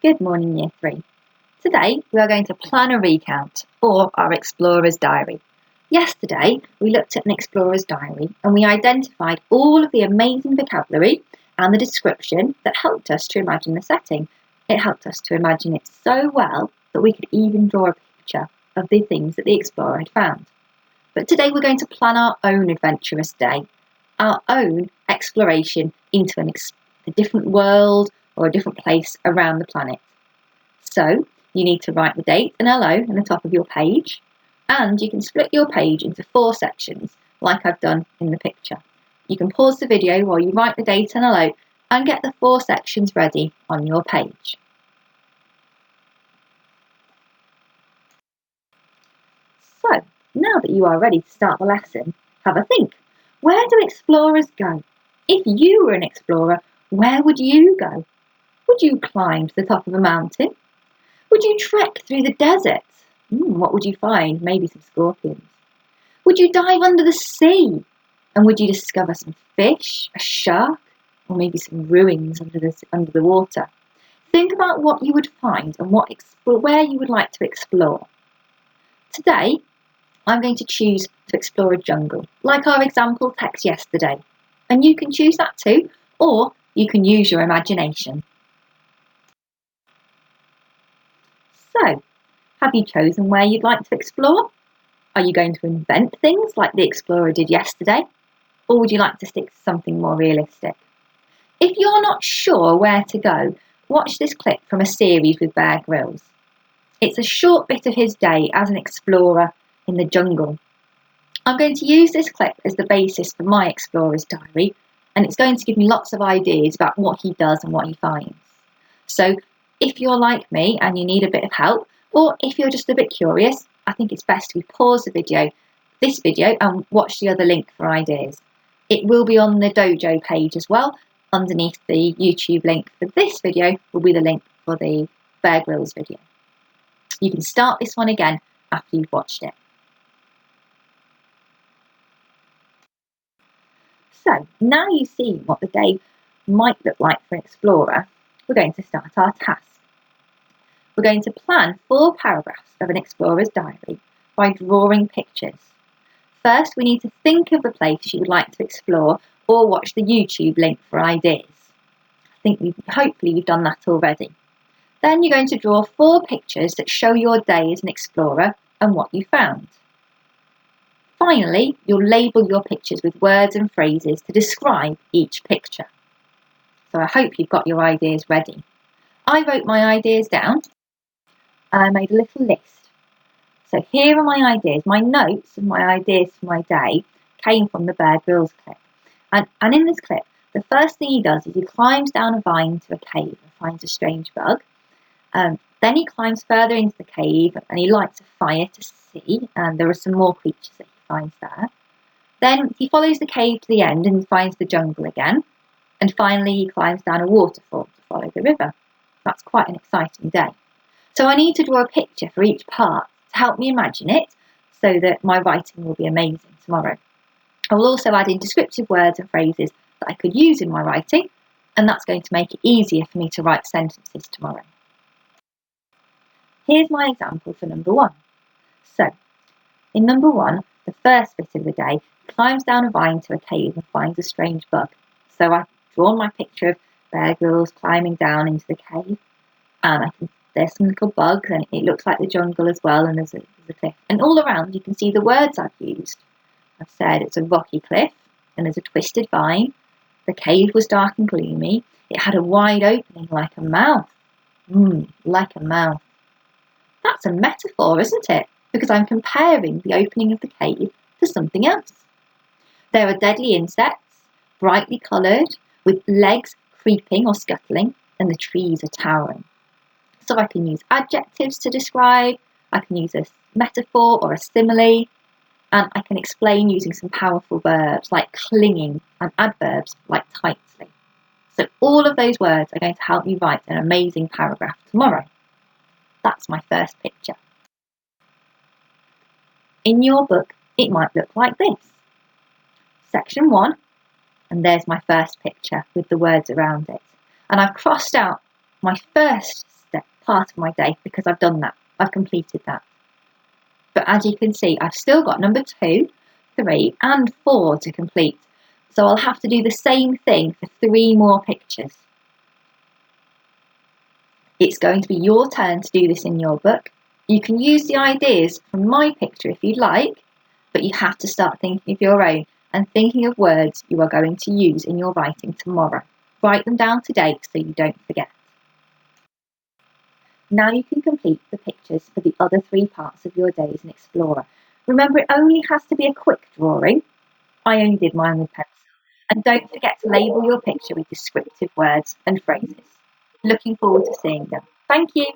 Good morning, Year 3. Today we are going to plan a recount, or our Explorer's Diary. Yesterday we looked at an Explorer's Diary and we identified all of the amazing vocabulary and the description that helped us to imagine the setting. It helped us to imagine it so well that we could even draw a picture of the things that the Explorer had found. But today we're going to plan our own adventurous day, our own exploration into a different world or a different place around the planet. So you need to write the date and hello in the top of your page, and you can split your page into 4 sections like I've done in the picture. You can pause the video while you write the date and hello and get the 4 sections ready on your page. So now that you are ready to start the lesson, have a think. Where do explorers go? If you were an explorer, where would you go? Would you climb to the top of a mountain? Would you trek through the desert? What would you find? Maybe some scorpions. Would you dive under the sea? And would you discover some fish, a shark, or maybe some ruins under the water? Think about what you would find and where you would like to explore. Today, I'm going to choose to explore a jungle, like our example text yesterday. And you can choose that too, or you can use your imagination. So, have you chosen where you'd like to explore? Are you going to invent things like the explorer did yesterday? Or would you like to stick to something more realistic? If you're not sure where to go, watch this clip from a series with Bear Grylls. It's a short bit of his day as an explorer in the jungle. I'm going to use this clip as the basis for my explorer's diary, and it's going to give me lots of ideas about what he does and what he finds. So if you're like me and you need a bit of help, or if you're just a bit curious, I think it's best we pause this video, and watch the other link for ideas. It will be on the Dojo page as well. Underneath the YouTube link for this video will be the link for the Bear Grylls video. You can start this one again after you've watched it. So now you see what the day might look like for an explorer, we're going to start our task. We're going to plan 4 paragraphs of an explorer's diary by drawing pictures. First, we need to think of the place you would like to explore or watch the YouTube link for ideas. Hopefully you've done that already. Then you're going to draw 4 pictures that show your day as an explorer and what you found. Finally, you'll label your pictures with words and phrases to describe each picture. So I hope you've got your ideas ready. I wrote my ideas down and I made a little list. So here are my ideas. My notes and my ideas for my day came from the Bear Grylls clip. And in this clip, the first thing he does is he climbs down a vine to a cave and finds a strange bug. Then he climbs further into the cave and he lights a fire to see, and there are some more creatures that he finds there. Then he follows the cave to the end and finds the jungle again. And finally he climbs down a waterfall to follow the river. That's quite an exciting day. So I need to draw a picture for each part to help me imagine it so that my writing will be amazing tomorrow. I will also add in descriptive words and phrases that I could use in my writing, and that's going to make it easier for me to write sentences tomorrow. Here's my example for number 1. So, in number 1, the first bit of the day, he climbs down a vine to a cave and finds a strange bug. So I've drawn my picture of Bear Grylls climbing down into the cave, and there's some little bugs, and it looks like the jungle as well, and there's a cliff. And all around you can see the words I've used. I've said it's a rocky cliff, and there's a twisted vine. The cave was dark and gloomy. It had a wide opening like a mouth. Like a mouth. That's a metaphor, isn't it? Because I'm comparing the opening of the cave to something else. There are deadly insects, brightly coloured, with legs creeping or scuttling, and the trees are towering. So I can use adjectives to describe, I can use a metaphor or a simile, and I can explain using some powerful verbs like clinging and adverbs like tightly. So all of those words are going to help me write an amazing paragraph tomorrow. That's my first picture. In your book, it might look like this. Section 1, and there's my first picture with the words around it. And I've crossed out my first part of my day because I've done that. I've completed that. But as you can see, I've still got number 2, 3 and 4 to complete. So I'll have to do the same thing for 3 more pictures. It's going to be your turn to do this in your book. You can use the ideas from my picture if you'd like, but you have to start thinking of your own and thinking of words you are going to use in your writing tomorrow. Write them down today so you don't forget. Now you can complete the pictures for the other 3 parts of your day as an explorer. Remember, it only has to be a quick drawing. I only did mine with pencil. And don't forget to label your picture with descriptive words and phrases. Looking forward to seeing them. Thank you.